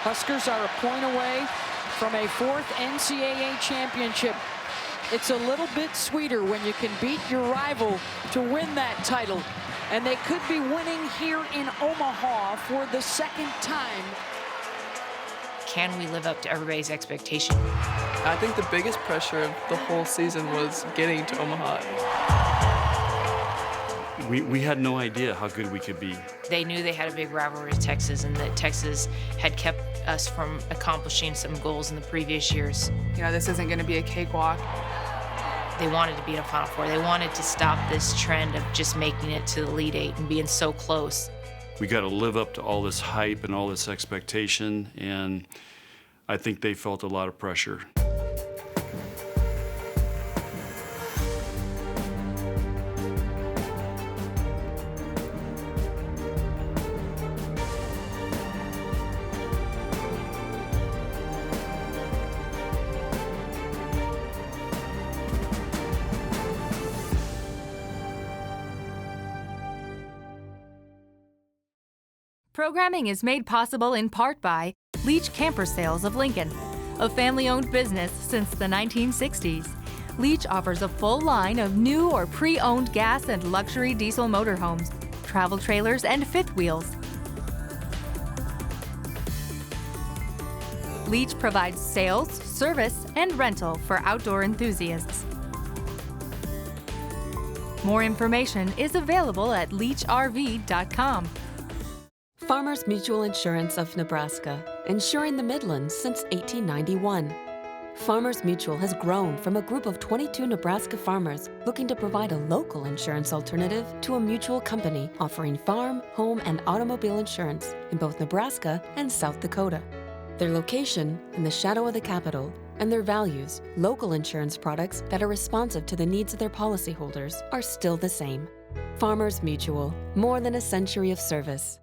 Huskers are a point away from a 4th NCAA championship. It's a little bit sweeter when you can beat your rival to win that title. And they could be winning here in Omaha for the 2nd time. Can we live up to everybody's expectation? I think the biggest pressure of the whole season was getting to Omaha. We had no idea how good we could be. They knew they had a big rivalry with Texas and that Texas had kept us from accomplishing some goals in the previous years. You know, this isn't going to be a cakewalk. They wanted to be in a Final Four. They wanted to stop this trend of just making it to the Elite Eight and being so close. We got to live up to all this hype and all this expectation, and I think they felt a lot of pressure. Programming is made possible in part by Leach Camper Sales of Lincoln, a family-owned business since the 1960s. Leach offers a full line of new or pre-owned gas and luxury diesel motorhomes, travel trailers, and fifth wheels. Leach provides sales, service, and rental for outdoor enthusiasts. More information is available at leachrv.com. Farmers Mutual Insurance of Nebraska, insuring the Midlands since 1891. Farmers Mutual has grown from a group of 22 Nebraska farmers looking to provide a local insurance alternative to a mutual company offering farm, home, and automobile insurance in both Nebraska and South Dakota. Their location in the shadow of the capital and their values, local insurance products that are responsive to the needs of their policyholders, are still the same. Farmers Mutual, more than a century of service.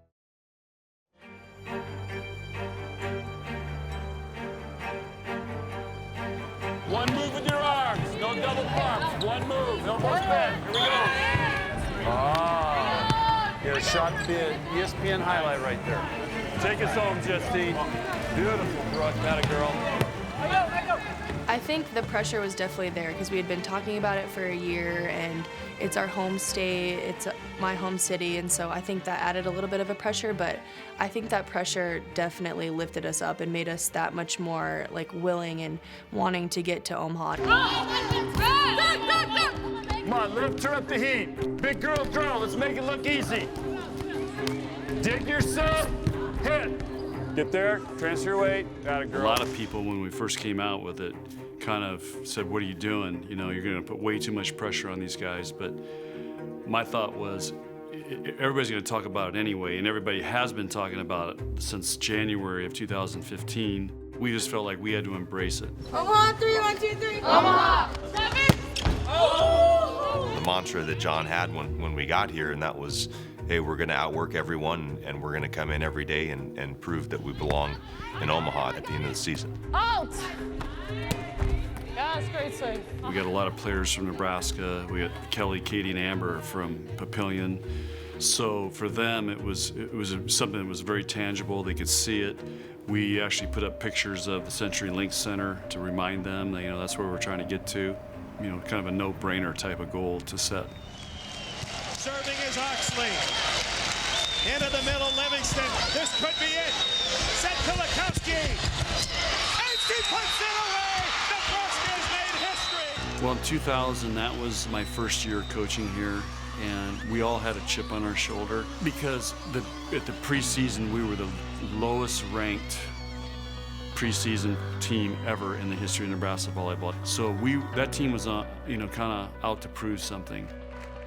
One move with your arms, no double pumps. One move, no more spin. Here we go. Ah, Get a shot at the ESPN highlight right there. take us home, Justine. Beautiful, Brooke. That a girl. I think the pressure was definitely there because we had been talking about it for a year, and it's our home state, it's my home city, and so I think that added a little bit of a pressure, but I think that pressure definitely lifted us up and made us that much more like willing and wanting to get to Omaha. Come on, lift her up the heat. Big girl draw, let's make it look easy. Dig yourself, hit. Get there, transfer your weight, that a girl. A lot of people, when we first came out with it, kind of said, what are you doing? You know, you're gonna put way too much pressure on these guys. But my thought was, everybody's gonna talk about it anyway, and everybody has been talking about it since January of 2015. We just felt like we had to embrace it. Omaha, 3, 1, 2, 3. Omaha, 7. Oh! The mantra that John had when we got here, and that was, hey, we're gonna outwork everyone, and we're gonna come in every day and prove that we belong in Omaha at the end of the season. Out! Yeah, that's great save. We got a lot of players from Nebraska. We got Kelly, Katie, and Amber from Papillion. So for them, it was something that was very tangible. They could see it. We actually put up pictures of the CenturyLink Center to remind them that, you know, that's where we're trying to get to. You know, kind of a no-brainer type of goal to set. Serving is Oxley. Into the middle, Livingston. This could be it. Set Kulikowski. And she puts it away. Nebraska has made history. Well, in 2000, that was my first year coaching here, and we all had a chip on our shoulder because at the preseason, we were the lowest ranked preseason team ever in the history of Nebraska volleyball. So that team was on, you know, kind of out to prove something.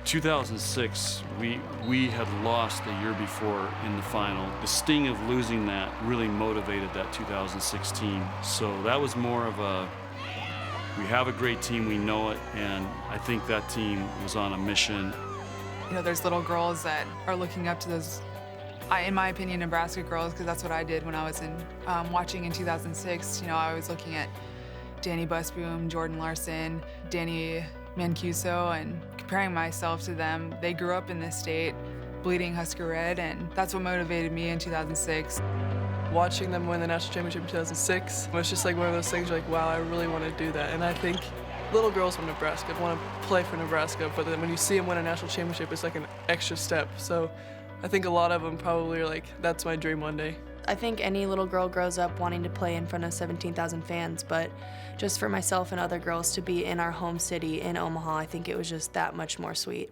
2006, we had lost the year before in the final. The sting of losing that really motivated that 2016. So that was more of a, we have a great team, we know it, and I think that team was on a mission. You know, there's little girls that are looking up to those, in my opinion, Nebraska girls, because that's what I did when I was watching in 2006. You know, I was looking at Danny Busboom, Jordan Larson, Danny Mancuso, and comparing myself to them. They grew up in this state, bleeding Husker red, and that's what motivated me in 2006. Watching them win the national championship in 2006, it was just like one of those things you're like, wow, I really want to do that. And I think little girls from Nebraska want to play for Nebraska, but then when you see them win a national championship, it's like an extra step. So I think a lot of them probably are like, that's my dream one day. I think any little girl grows up wanting to play in front of 17,000 fans, but just for myself and other girls to be in our home city in Omaha, I think it was just that much more sweet.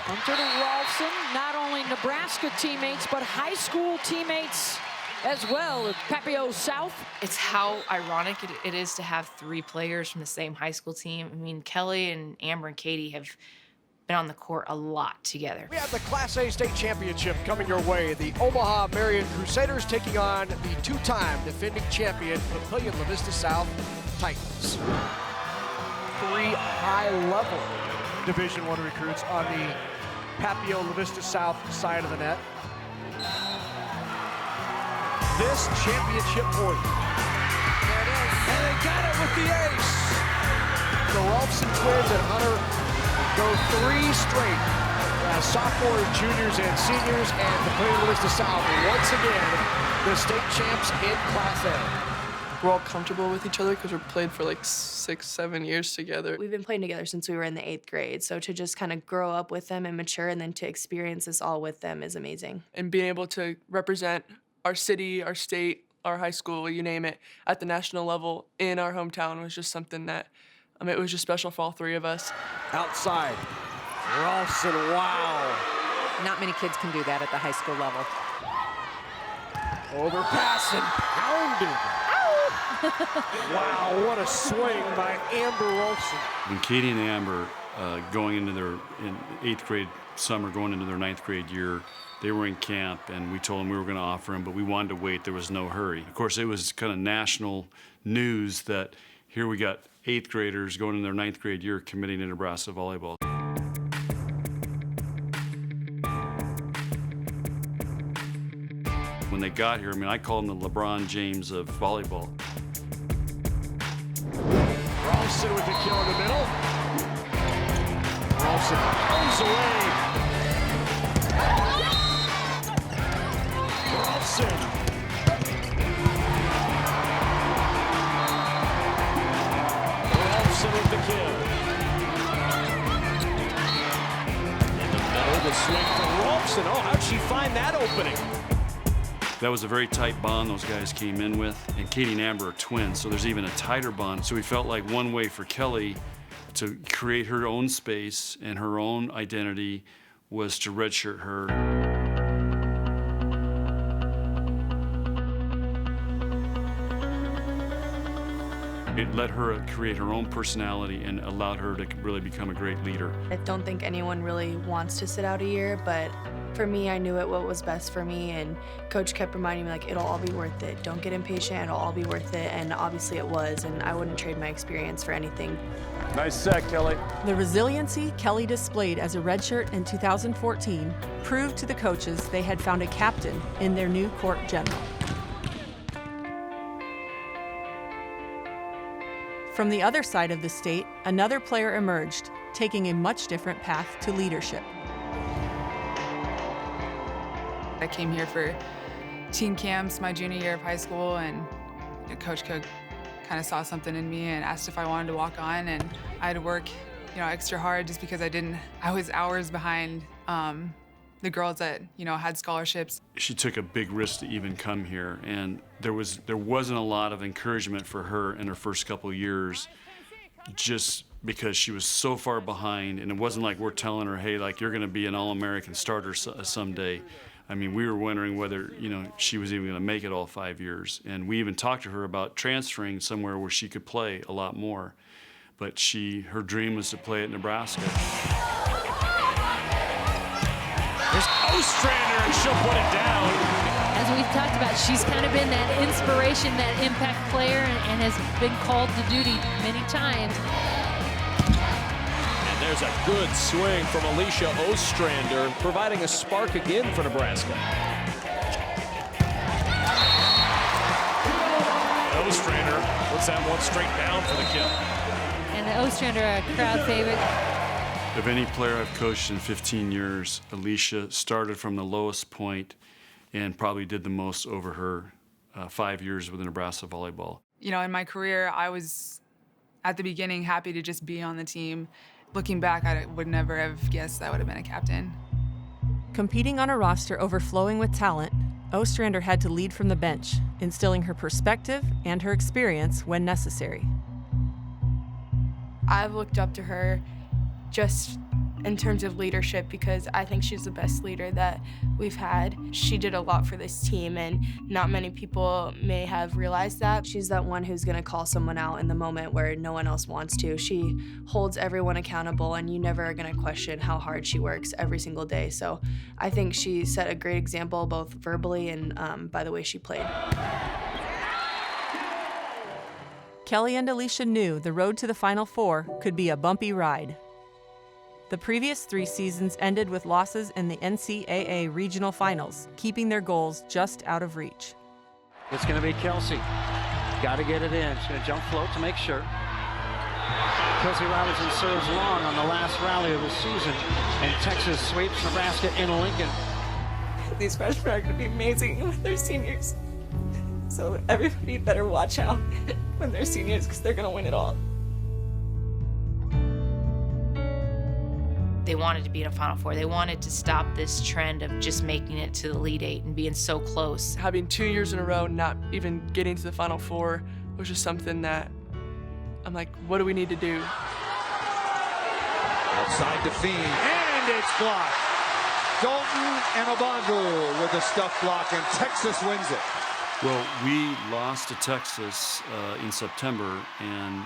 Hunter Rolfson, not only Nebraska teammates, but high school teammates as well at Papio South. It's how ironic it is to have 3 players from the same high school team. I mean, Kelly and Amber and Katie have been on the court a lot together. We have the Class A state championship coming your way. The Omaha Marion Crusaders taking on the 2-time defending champion Papillion La Vista South Titans. 3 high-level Division I recruits on the Papio La Vista South side of the net. This championship point. There it is. And they got it with the ace. The Rolfson twins and Hunter go 3 straight as sophomores, juniors, and seniors, and the Papio La Vista South once again the state champs in Class A. We're all comfortable with each other because we've played for like 6-7 years together. We've been playing together since we were in the 8th grade, so to just kind of grow up with them and mature and then to experience this all with them is amazing. And being able to represent our city, our state, our high school, you name it, at the national level in our hometown was just something that, it was just special for all 3 of us. Outside, Rolfson, wow. Not many kids can do that at the high school level. Overpass and pounded. Wow, what a swing by Amber Rolfson. When Katie and Amber going into their 8th grade summer, going into their 9th grade year, they were in camp, and we told them we were going to offer them, but we wanted to wait. There was no hurry. Of course, it was kind of national news that here we got 8th graders going in their 9th grade year committing to Nebraska volleyball. When they got here, I called them the LeBron James of volleyball. Rolfson with the kill in the middle. Rolfson pounds away. Rolfson. Rolfson with the kill. In the middle, the swing from Rolfson. Oh, how'd she find that opening? That was a very tight bond those guys came in with, and Katie and Amber are twins, so there's even a tighter bond. So we felt like one way for Kelly to create her own space and her own identity was to redshirt her. It let her create her own personality and allowed her to really become a great leader. I don't think anyone really wants to sit out a year, but for me, I knew what was best for me, and Coach kept reminding me, like, it'll all be worth it. Don't get impatient, it'll all be worth it, and obviously it was, and I wouldn't trade my experience for anything. Nice set, Kelly. The resiliency Kelly displayed as a redshirt in 2014 proved to the coaches they had found a captain in their new court general. From the other side of the state, another player emerged, taking a much different path to leadership. I came here for teen camps my junior year of high school, and Coach Cook kind of saw something in me and asked if I wanted to walk on, and I had to work, extra hard just because I was hours behind the girls that, had scholarships. She took a big risk to even come here, and there wasn't a lot of encouragement for her in her first couple of years, just because she was so far behind, and it wasn't like we're telling her, hey, like, you're going to be an All-American starter someday. We were wondering whether, she was even going to make it all 5 years. And we even talked to her about transferring somewhere where she could play a lot more. But her dream was to play at Nebraska. There's Ostrander, and she'll put it down. As we've talked about, she's kind of been that inspiration, that impact player, and has been called to duty many times. There's a good swing from Alicia Ostrander, providing a spark again for Nebraska. Ostrander puts that one straight down for the kill. And Ostrander, a crowd favorite. Of any player I've coached in 15 years, Alicia started from the lowest point and probably did the most over her 5 years with Nebraska volleyball. You know, in my career, I was, at the beginning, happy to just be on the team. Looking back, I would never have guessed I would have been a captain. Competing on a roster overflowing with talent, Ostrander had to lead from the bench, instilling her perspective and her experience when necessary. I've looked up to her just in terms of leadership because I think she's the best leader that we've had. She did a lot for this team, and not many people may have realized that. She's that one who's gonna call someone out in the moment where no one else wants to. She holds everyone accountable, and you never are gonna question how hard she works every single day. So I think she set a great example both verbally and by the way she played. Kelly and Alicia knew the road to the Final Four could be a bumpy ride. The previous 3 seasons ended with losses in the NCAA regional finals, keeping their goals just out of reach. It's going to be Kelsey. Got to get it in. She's going to jump float to make sure. Kelsey Robinson serves long on the last rally of the season, and Texas sweeps Nebraska in Lincoln. These freshmen are going to be amazing when they're seniors. So everybody better watch out when they're seniors because they're going to win it all. They wanted to be in a Final Four. They wanted to stop this trend of just making it to the Elite Eight and being so close. Having 2 years in a row not even getting to the Final Four was just something that I'm like, what do we need to do? Outside to Fiend, and it's blocked. Dalton and Obongo with a stuff block, and Texas wins it. Well, we lost to Texas in September, and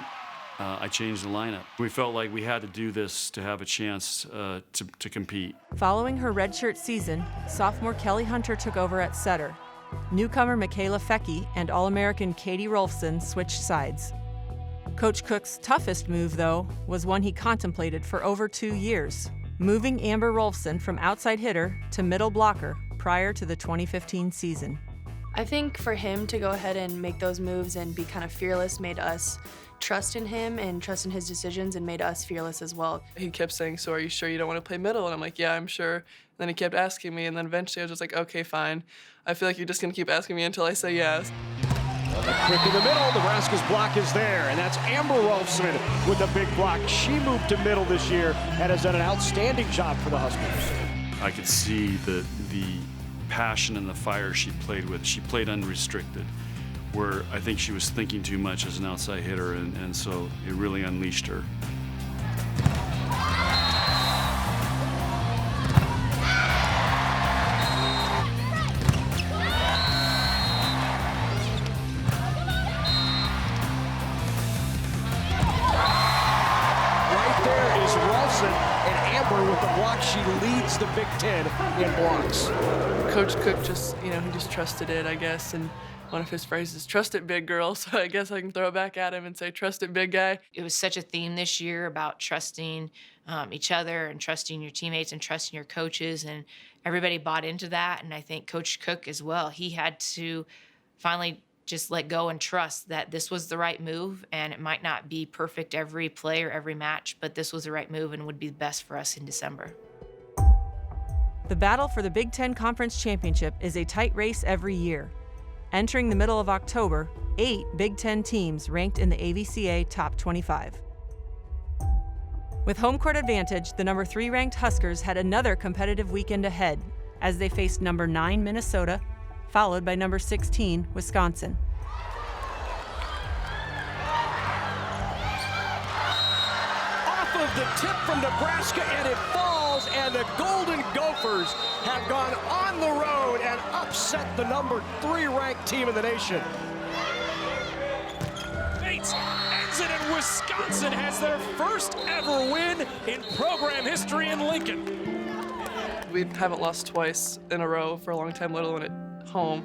I changed the lineup. We felt like we had to do this to have a chance to compete. Following her redshirt season, sophomore Kelly Hunter took over at setter. Newcomer Michaela Fecky and All-American Katie Rolfson switched sides. Coach Cook's toughest move, though, was one he contemplated for over 2 years, moving Amber Rolfson from outside hitter to middle blocker prior to the 2015 season. I think for him to go ahead and make those moves and be kind of fearless made us trust in him and trust in his decisions and made us fearless as well. He kept saying, so are you sure you don't want to play middle? And I'm like, yeah, I'm sure. And then he kept asking me, and then eventually I was just like, okay, fine. I feel like you're just going to keep asking me until I say yes. Quick in the middle, Nebraska's block is there, and that's Amber Rolfson with a big block. She moved to middle this year and has done an outstanding job for the Huskers. I could see the passion and the fire she played with. She played unrestricted, where I think she was thinking too much as an outside hitter, and so it really unleashed her. Right there is Rolfson, and Amber with the block. She leads the Big Ten in blocks. Coach Cook just, he just trusted it, I guess, and one of his phrases, trust it, big girl. So I guess I can throw it back at him and say, trust it, big guy. It was such a theme this year about trusting each other and trusting your teammates and trusting your coaches, and everybody bought into that. And I think Coach Cook as well, he had to finally just let go and trust that this was the right move, and it might not be perfect every play or every match, but this was the right move and would be best for us in December. The battle for the Big Ten Conference Championship is a tight race every year. Entering the middle of October, 8 Big Ten teams ranked in the AVCA Top 25. With home court advantage, the number 3 ranked Huskers had another competitive weekend ahead as they faced number 9 Minnesota, followed by number 16 Wisconsin. Off of the tip from Nebraska, and it falls, and the Golden Gophers have gone on the road and upset the number 3 ranked team in the nation. Bates ends it, and Wisconsin has their first ever win in program history in Lincoln. We haven't lost twice in a row for a long time, let alone at home.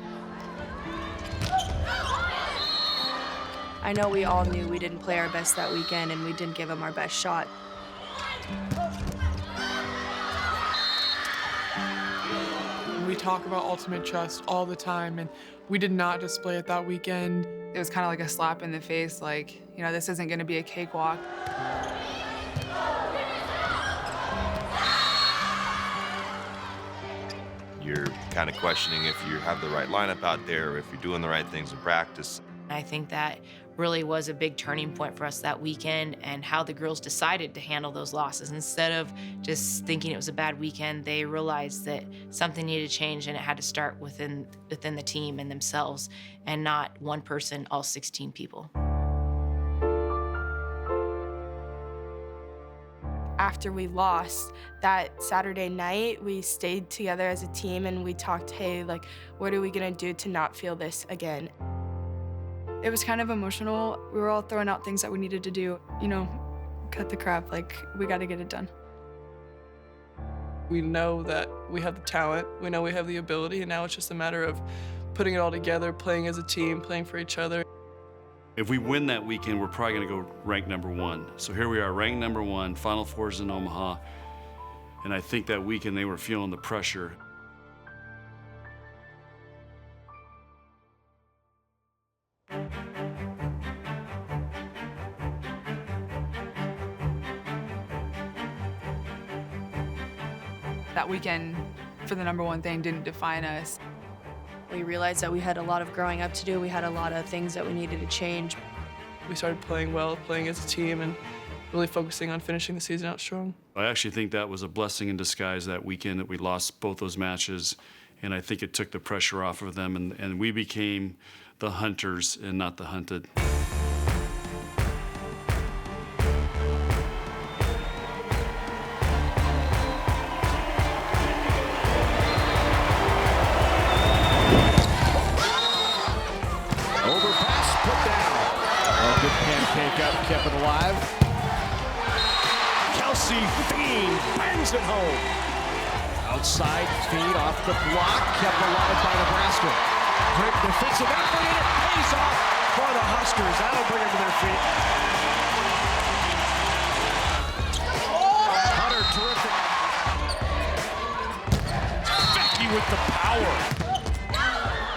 I know we all knew we didn't play our best that weekend and we didn't give them our best shot. We talk about ultimate trust all the time, and we did not display it that weekend. It was kind of like a slap in the face, like, this isn't going to be a cakewalk. You're kind of questioning if you have the right lineup out there, or if you're doing the right things in practice. I think that really was a big turning point for us that weekend, and how the girls decided to handle those losses. Instead of just thinking it was a bad weekend, they realized that something needed to change, and it had to start within the team and themselves, and not one person, all 16 people. After we lost that Saturday night, we stayed together as a team and we talked, hey, like, what are we gonna do to not feel this again? It was kind of emotional. We were all throwing out things that we needed to do, you know, cut the crap, like, we gotta get it done. We know that we have the talent, we know we have the ability, and now it's just a matter of putting it all together, playing as a team, playing for each other. If we win that weekend, we're probably going to go ranked #1. So here we are, ranked #1, Final Fours in Omaha. And I think that weekend they were feeling the pressure. That weekend for the #1 thing didn't define us. We realized that we had a lot of growing up to do. We had a lot of things that we needed to change. We started playing well, playing as a team, and really focusing on finishing the season out strong. I actually think that was a blessing in disguise that weekend that we lost both those matches, and I think it took the pressure off of them, and we became the hunters and not the hunted. Pancake up, kept it alive. Kelsey Fiend bangs it home. Outside feed off the block, kept alive by Nebraska. Great defensive effort, and it pays off for the Huskers. That'll bring them to their feet. Hunter, terrific. Becky with the power.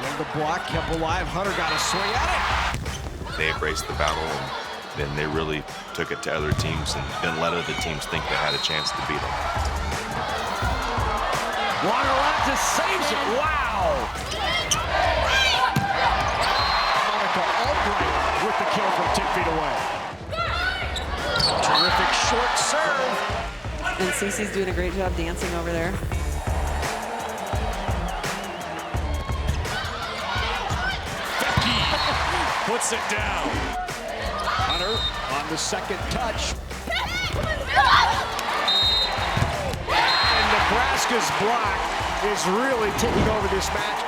And the block kept alive. Hunter got a swing at it. They embraced the battle, and then they really took it to other teams and didn't let other teams think they had a chance to beat them. Waterlanta saves it. Wow! Monica Albright with the kill from 10 feet away. Terrific short serve. And Cece's doing a great job dancing over there. Puts it down. Hunter on the second touch. And Nebraska's block is really taking over this match.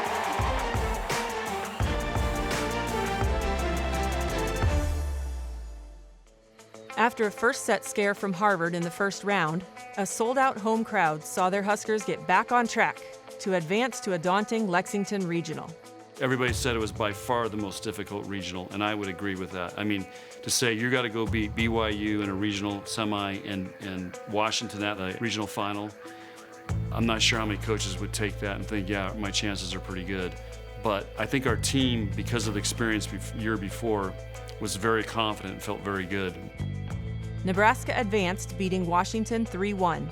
After a first set scare from Harvard in the first round, a sold-out home crowd saw their Huskers get back on track to advance to a daunting Lexington Regional. Everybody said it was by far the most difficult regional, and I would agree with that. I mean, to say you got to go beat BYU in a regional semi and Washington at a regional final, I'm not sure how many coaches would take that and think, yeah, my chances are pretty good. But I think our team, because of the experience year before, was very confident and felt very good. Nebraska advanced, beating Washington 3-1.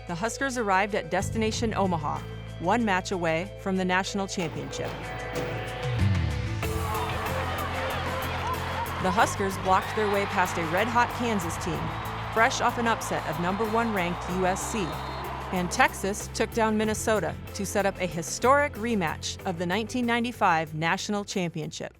The Huskers arrived at Destination Omaha, one match away from the national championship. The Huskers blocked their way past a red-hot Kansas team, fresh off an upset of #1 ranked USC. And Texas took down Minnesota to set up a historic rematch of the 1995 national championship.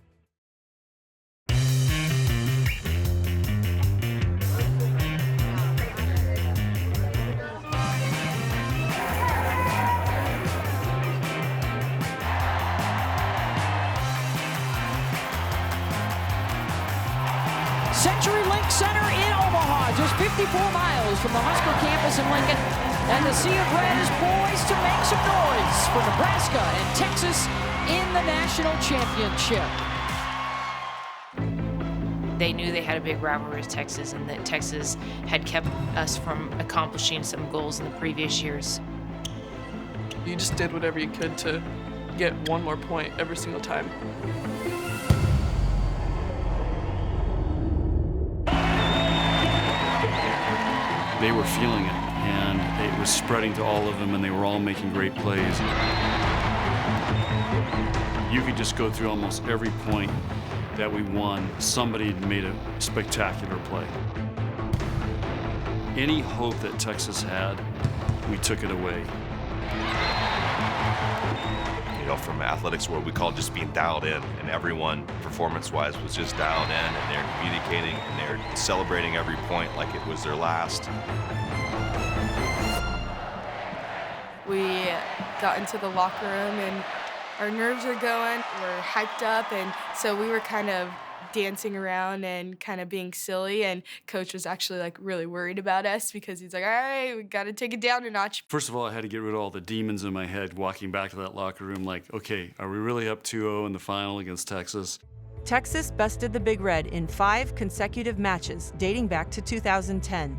CenturyLink Center in Omaha, just 54 miles from the Husker campus in Lincoln. And the Sea of Red is poised to make some noise for Nebraska and Texas in the national championship. They knew they had a big rivalry with Texas, and that Texas had kept us from accomplishing some goals in the previous years. You just did whatever you could to get one more point every single time. They were feeling it, and it was spreading to all of them, and they were all making great plays. You could just go through almost every point that we won. Somebody had made a spectacular play. Any hope that Texas had, we took it away. You know, from athletics world, we call it just being dialed in, and everyone, performance-wise, was just dialed in, and they're communicating, and they're celebrating every point like it was their last. We got into the locker room, and our nerves were going. We're hyped up, and so we were kind of dancing around and kind of being silly, and Coach was actually like really worried about us because he's like, all right, we got to take it down a notch. First of all, I had to get rid of all the demons in my head walking back to that locker room like, okay, are we really up 2-0 in the final against Texas? Texas bested the Big Red in 5 consecutive matches dating back to 2010.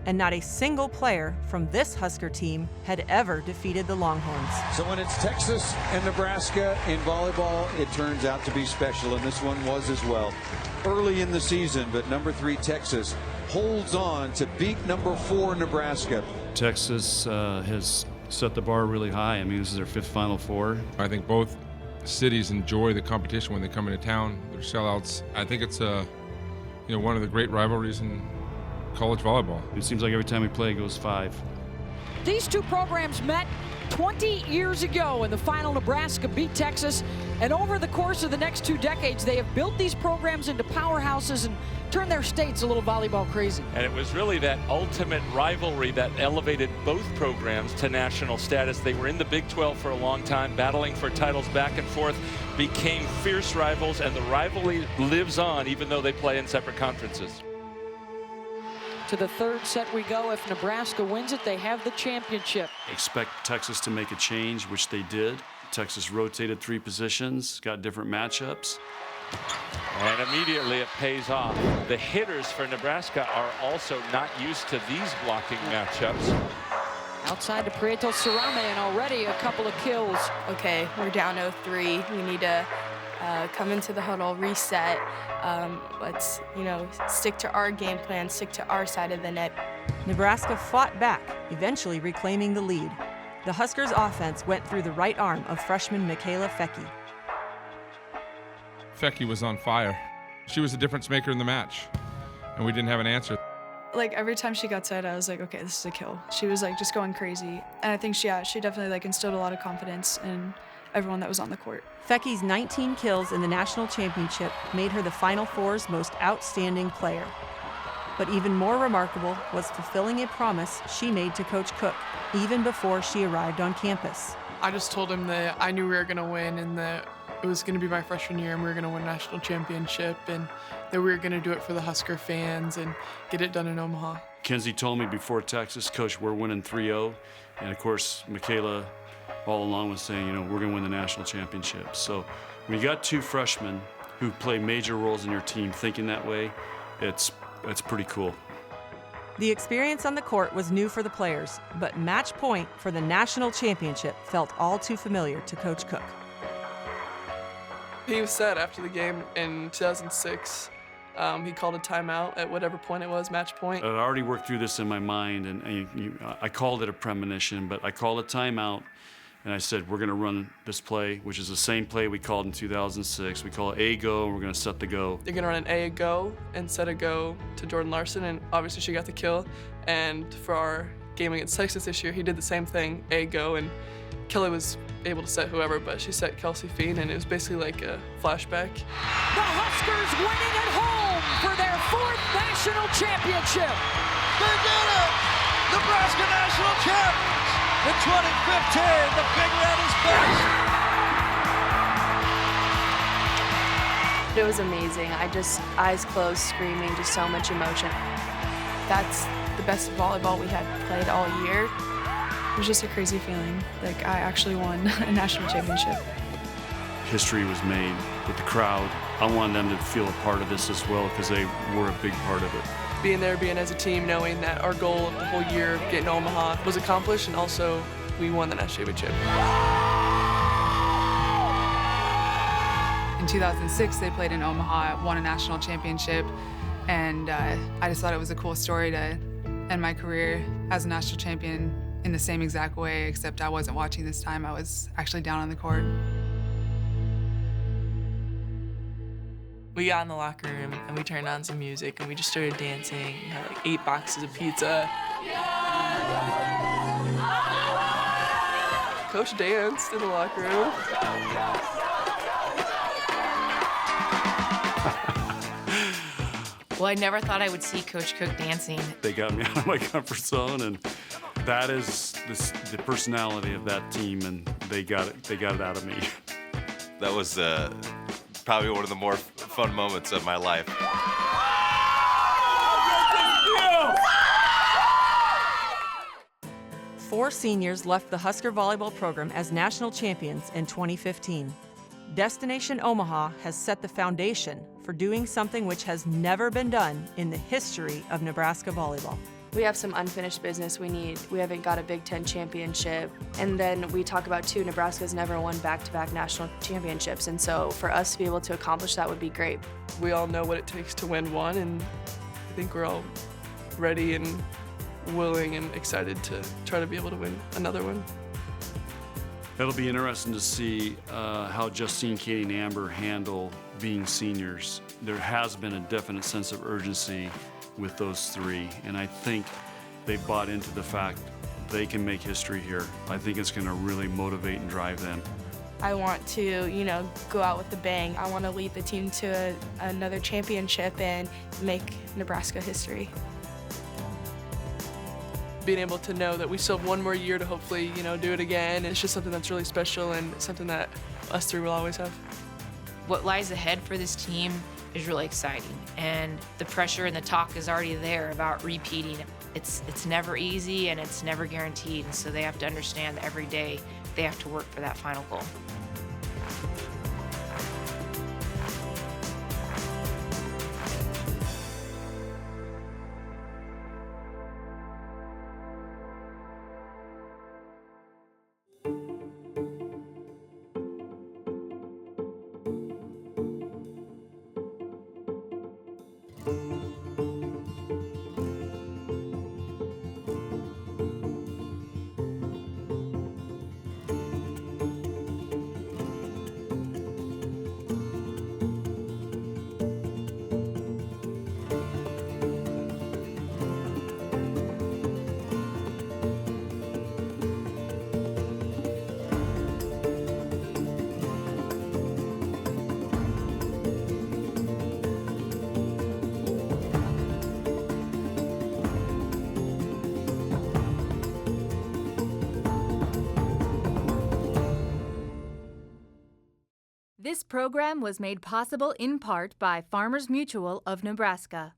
And not a single player from this Husker team had ever defeated the Longhorns. So when it's Texas and Nebraska in volleyball, it turns out to be special, and this one was as well. Early in the season, but number 3 Texas holds on to beat number 4 Nebraska. Texas has set the bar really high. I mean, this is their 5th Final Four. I think both cities enjoy the competition when they come into town. They're sellouts. I think it's one of the great rivalries in college volleyball. It seems like every time we play, it goes 5. These two programs met 20 years ago in the final. Nebraska beat Texas, and over the course of the next 2 decades, they have built these programs into powerhouses and turned their states a little volleyball crazy. And it was really that ultimate rivalry that elevated both programs to national status. They were in the Big 12 for a long time, battling for titles back and forth, became fierce rivals, and the rivalry lives on even though they play in separate conferences. To the 3rd set we go. If Nebraska wins it, they have the championship. Expect Texas to make a change, which they did. Texas rotated 3 positions, got different matchups. And immediately it pays off. The hitters for Nebraska are also not used to these blocking matchups. Outside to Prieto Sarame, and already a couple of kills. Okay, we're down 0-3. We need to come into the huddle, reset. Let's, stick to our game plan, stick to our side of the net. Nebraska fought back, eventually reclaiming the lead. The Huskers' offense went through the right arm of freshman Michaela Fecke. Fecke was on fire. She was the difference maker in the match, and we didn't have an answer. Like every time she got set, I was like, okay, this is a kill. She was like just going crazy, and I think she definitely like instilled a lot of confidence in everyone that was on the court. Fecke's 19 kills in the national championship made her the Final Four's most outstanding player. But even more remarkable was fulfilling a promise she made to Coach Cook even before she arrived on campus. I just told him that I knew we were going to win, and that it was going to be my freshman year and we were going to win a national championship, and that we were going to do it for the Husker fans and get it done in Omaha. Kenzie told me before Texas, Coach, we're winning 3-0. And of course, Michaela all along was saying, we're going to win the national championship. So when you got 2 freshmen who play major roles in your team thinking that way, it's pretty cool. The experience on the court was new for the players, but match point for the national championship felt all too familiar to Coach Cook. He was said after the game in 2006, he called a timeout at whatever point it was, match point. I'd already worked through this in my mind, and I called it a premonition, but I called a timeout, and I said, we're going to run this play, which is the same play we called in 2006. We call it A-go, and we're going to set the go. They're going to run an A-go and set a go to Jordan Larson, and obviously she got the kill. And for our game against Texas this year, he did the same thing, A-go, and Kelly was able to set whoever, but she set Kelsey Fiend, and it was basically like a flashback. The Huskers winning at home for their 4th national championship. They did it! Nebraska national champions! In 2015, the Big Red is back! It was amazing. I just, eyes closed, screaming, just so much emotion. That's the best volleyball we had played all year. It was just a crazy feeling. Like, I actually won a national championship. History was made with the crowd. I wanted them to feel a part of this as well because they were a big part of it. Being there, being as a team, knowing that our goal of the whole year of getting to Omaha was accomplished, and also we won the national championship. In 2006, they played in Omaha, won a national championship, and I just thought it was a cool story to end my career as a national champion in the same exact way, except I wasn't watching this time. I was actually down on the court. We got in the locker room and we turned on some music and we just started dancing. We had like 8 boxes of pizza. Coach danced in the locker room. Well, I never thought I would see Coach Cook dancing. They got me out of my comfort zone, and that is the personality of that team, and they got it out of me. That was probably one of the more fun moments of my life. Four seniors left the Husker volleyball program as national champions in 2015. Destination Omaha has set the foundation for doing something which has never been done in the history of Nebraska volleyball. We have some unfinished business we haven't got a Big Ten championship. And then we talk about too, Nebraska's never won back-to-back national championships. And so for us to be able to accomplish that would be great. We all know what it takes to win one, and I think we're all ready and willing and excited to try to be able to win another one. It'll be interesting to see how Justine, Katie, and Amber handle being seniors. There has been a definite sense of urgency with those three, and I think they bought into the fact they can make history here. I think it's going to really motivate and drive them. I want to, go out with a bang. I want to lead the team to another championship and make Nebraska history. Being able to know that we still have one more year to hopefully, do it again. It's just something that's really special and something that us three will always have. What lies ahead for this team is really exciting, and the pressure and the talk is already there about repeating. It's never easy and it's never guaranteed, and so they have to understand that every day they have to work for that final goal. This program was made possible in part by Farmers Mutual of Nebraska.